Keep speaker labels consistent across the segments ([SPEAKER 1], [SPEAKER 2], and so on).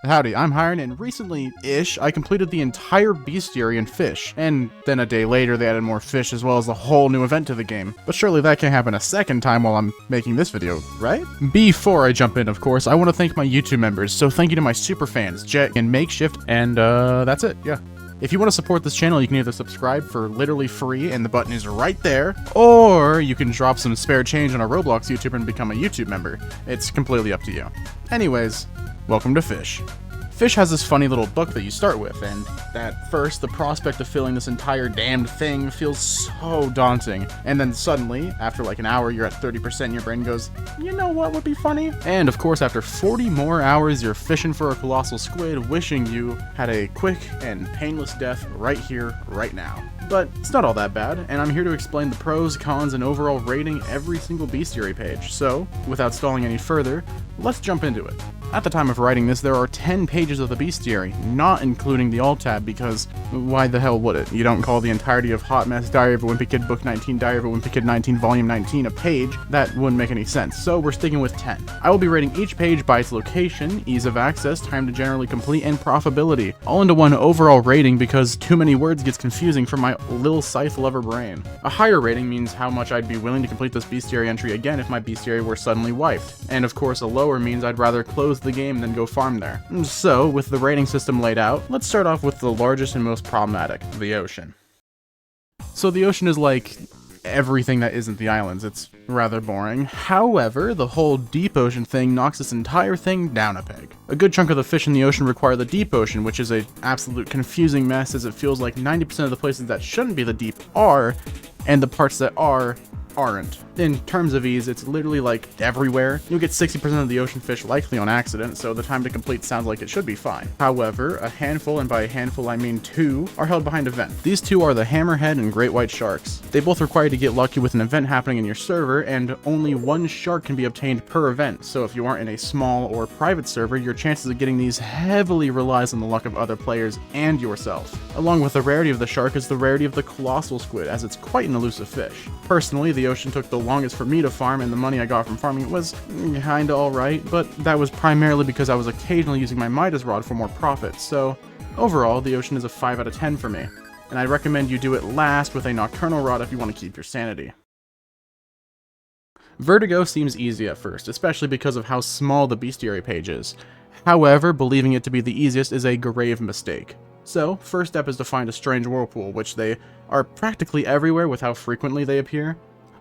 [SPEAKER 1] Howdy, I'm Hiron, and recently-ish, I completed the entire Bestiary in Fisch, and then a day later they added more fish as well as a whole new event to the game. But surely that can't happen a second time while I'm making this video, right? Before I jump in, of course, I want to thank my YouTube members, so thank you to my super fans, Jet and Makeshift, and that's it, yeah. If you want to support this channel, you can either subscribe for literally free, and the button is right there, or you can drop some spare change on a Roblox YouTuber and become a YouTube member. It's completely up to you. Anyways, welcome to Fisch. Fisch has this funny little book that you start with, and at first, the prospect of filling this entire damned thing feels so daunting. And then suddenly, after like an hour, you're at 30% and your brain goes, you know what would be funny? And of course, after 40 more hours, you're fishing for a colossal squid, wishing you had a quick and painless death right here, right now. But it's not all that bad, and I'm here to explain the pros, cons, and overall rating every single bestiary page. So, without stalling any further, let's jump into it. At the time of writing this, there are 10 pages of the bestiary, not including the alt tab, because why the hell would it? You don't call the entirety of Hot Mess, Diary of a Wimpy Kid, Book 19, Diary of a Wimpy Kid 19, Volume 19 a page. That wouldn't make any sense, so we're sticking with 10. I will be rating each page by its location, ease of access, time to generally complete, and profitability, all into one overall rating because too many words gets confusing for my little scythe lover brain. A higher rating means how much I'd be willing to complete this bestiary entry again if my bestiary were suddenly wiped, and of course a lower means I'd rather close the game than go farm there. So, with the rating system laid out, let's start off with the largest and most problematic, the ocean. So the ocean is like everything that isn't the islands. It's rather boring. However, the whole deep ocean thing knocks this entire thing down a peg. A good chunk of the fish in the ocean require the deep ocean, which is a absolute confusing mess as it feels like 90% of the places that shouldn't be the deep are, and the parts that are, aren't. In terms of ease, it's literally like everywhere. You'll get 60% of the ocean fish likely on accident, so the time to complete sounds like it should be fine. However, a handful, and by a handful I mean 2, are held behind a vent. These 2 are the hammerhead and great white sharks. They both require to get lucky with an event happening in your server, and only 1 shark can be obtained per event, so if you aren't in a small or private server, your chances of getting these heavily relies on the luck of other players and yourself. Along with the rarity of the shark is the rarity of the colossal squid, as it's quite an elusive fish. Personally, the ocean took the longest for me to farm, and the money I got from farming it was kinda alright, but that was primarily because I was occasionally using my Midas rod for more profit, so overall, the ocean is a 5 out of 10 for me, and I recommend you do it last with a nocturnal rod if you want to keep your sanity. Vertigo seems easy at first, especially because of how small the bestiary page is. However, believing it to be the easiest is a grave mistake. So, first step is to find a strange whirlpool, which they are practically everywhere with how frequently they appear.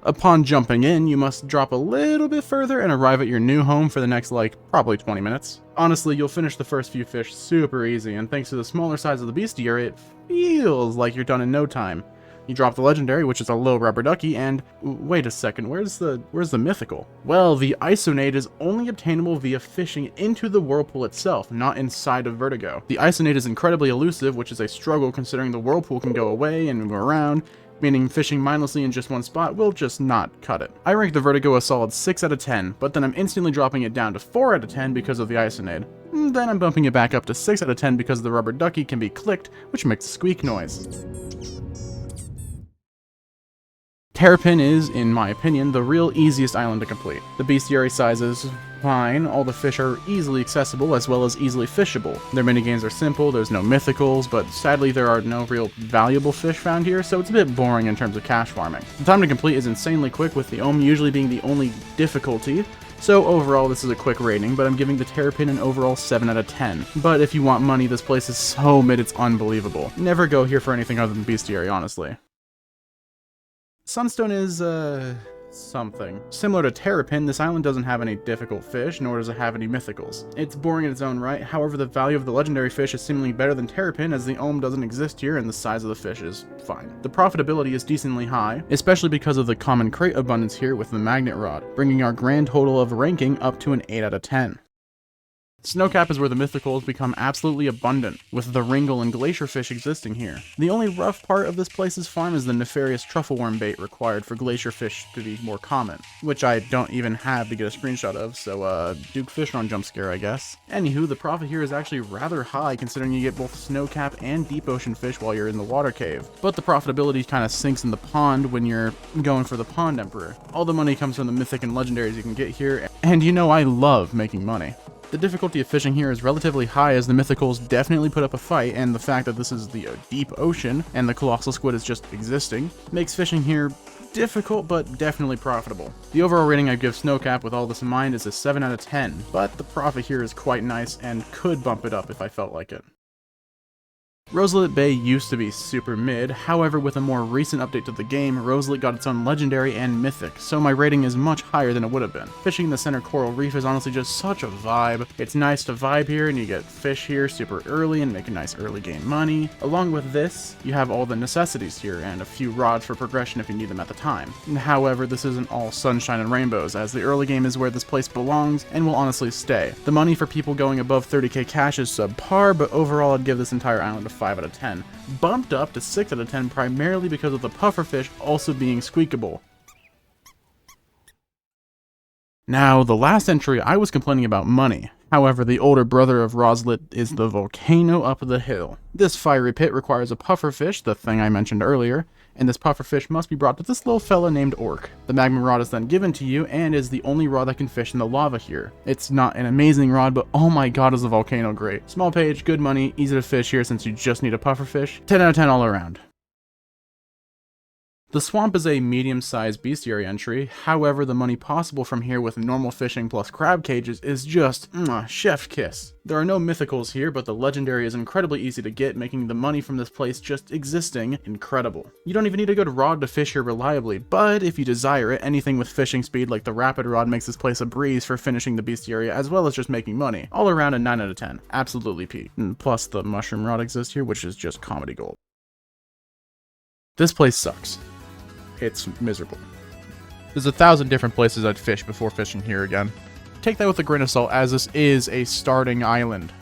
[SPEAKER 1] Upon jumping in, you must drop a little bit further and arrive at your new home for the next, probably 20 minutes. Honestly, you'll finish the first few fish super easy, and thanks to the smaller size of the bestiary, it feels like you're done in no time. You drop the legendary, which is a low rubber ducky, and wait a second, where's the mythical? Well, the isonade is only obtainable via fishing into the whirlpool itself, not inside of Vertigo. The isonade is incredibly elusive, which is a struggle considering the whirlpool can go away and move around, meaning fishing mindlessly in just one spot will just not cut it. I rank the Vertigo a solid 6 out of 10, but then I'm instantly dropping it down to 4 out of 10 because of the isonade. Then I'm bumping it back up to 6 out of 10 because the rubber ducky can be clicked, which makes a squeak noise. Terrapin is, in my opinion, the real easiest island to complete. The bestiary size is fine, all the fish are easily accessible as well as easily fishable. Their minigames are simple, there's no mythicals, but sadly there are no real valuable fish found here, so it's a bit boring in terms of cash farming. The time to complete is insanely quick, with the ohm usually being the only difficulty, so overall this is a quick rating, but I'm giving the Terrapin an overall 7 out of 10. But if you want money, this place is so mid it's unbelievable. Never go here for anything other than bestiary, honestly. Sunstone is, something. Similar to Terrapin, this island doesn't have any difficult fish, nor does it have any mythicals. It's boring in its own right, however the value of the legendary fish is seemingly better than Terrapin as the ohm doesn't exist here and the size of the fish is fine. The profitability is decently high, especially because of the common crate abundance here with the magnet rod, bringing our grand total of ranking up to an 8 out of 10. Snowcap is where the mythicals become absolutely abundant, with the ringle and glacier fish existing here. The only rough part of this place's farm is the nefarious truffle worm bait required for glacier fish to be more common, which I don't even have to get a screenshot of, so Duke Fishron jump scare, I guess. Anywho, the profit here is actually rather high considering you get both snowcap and deep ocean fish while you're in the water cave, but the profitability kind of sinks in the pond when you're going for the pond emperor. All the money comes from the mythic and legendaries you can get here, and you know I love making money. The difficulty of fishing here is relatively high as the mythicals definitely put up a fight, and the fact that this is the deep ocean and the colossal squid is just existing makes fishing here difficult but definitely profitable. The overall rating I give Snowcap with all this in mind is a 7 out of 10, but the profit here is quite nice and could bump it up if I felt like it. Roselet Bay used to be super mid, however with a more recent update to the game, Roselet got its own legendary and mythic, so my rating is much higher than it would have been. Fishing the center coral reef is honestly just such a vibe. It's nice to vibe here and you get fish here super early and make a nice early game money. Along with this, you have all the necessities here and a few rods for progression if you need them at the time. However, this isn't all sunshine and rainbows, as the early game is where this place belongs and will honestly stay. The money for people going above 30k cash is subpar, but overall I'd give this entire island a 5 out of 10, bumped up to 6 out of 10 primarily because of the pufferfish also being squeakable. Now, the last entry I was complaining about money. However, the older brother of Roselet is the volcano up the hill. This fiery pit requires a pufferfish, the thing I mentioned earlier, and this pufferfish must be brought to this little fella named Orc. The magma rod is then given to you and is the only rod that can fish in the lava here. It's not an amazing rod, but oh my god is the volcano great. Small page, good money, easy to fish here since you just need a pufferfish. 10 out of 10 all around. The swamp is a medium-sized bestiary entry, however the money possible from here with normal fishing plus crab cages is just chef's kiss. There are no mythicals here, but the legendary is incredibly easy to get, making the money from this place just existing incredible. You don't even need a good rod to fish here reliably, but if you desire it, anything with fishing speed like the rapid rod makes this place a breeze for finishing the bestiary as well as just making money. All around a 9 out of 10. Absolutely peak. And plus the mushroom rod exists here, which is just comedy gold. This place sucks. It's miserable. There's 1,000 different places I'd fish before fishing here again. Take that with a grain of salt, as this is a starting island.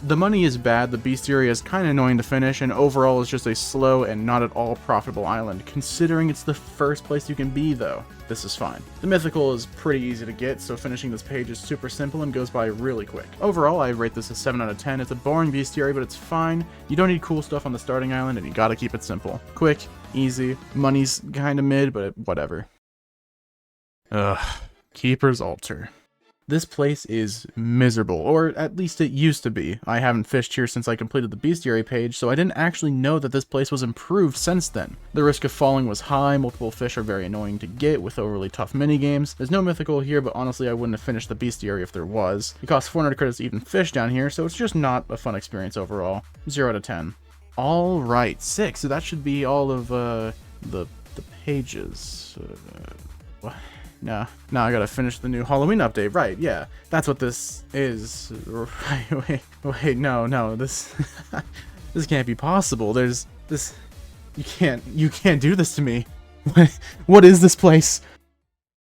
[SPEAKER 1] The money is bad, the bestiary is kinda annoying to finish, and overall is just a slow and not at all profitable island, considering it's the first place you can be though. This is fine. The mythical is pretty easy to get, so finishing this page is super simple and goes by really quick. Overall, I rate this a 7 out of 10. It's a boring bestiary, but it's fine. You don't need cool stuff on the starting island, and you gotta keep it simple. Quick, easy, money's kinda mid, but whatever. Ugh. Keeper's Altar. This place is miserable, or at least it used to be. I haven't fished here since I completed the bestiary page, so I didn't actually know that this place was improved since then. The risk of falling was high, multiple fish are very annoying to get with overly tough minigames. There's no mythical here, but honestly I wouldn't have finished the bestiary if there was. It costs 400 credits to even fish down here, so it's just not a fun experience overall. 0 out of 10. Alright, 6, so that should be all of the pages. What? No, now I gotta finish the new Halloween update. Right, yeah, that's what this is. Wait, no, this this can't be possible. There's this. You can't do this to me. What is this place?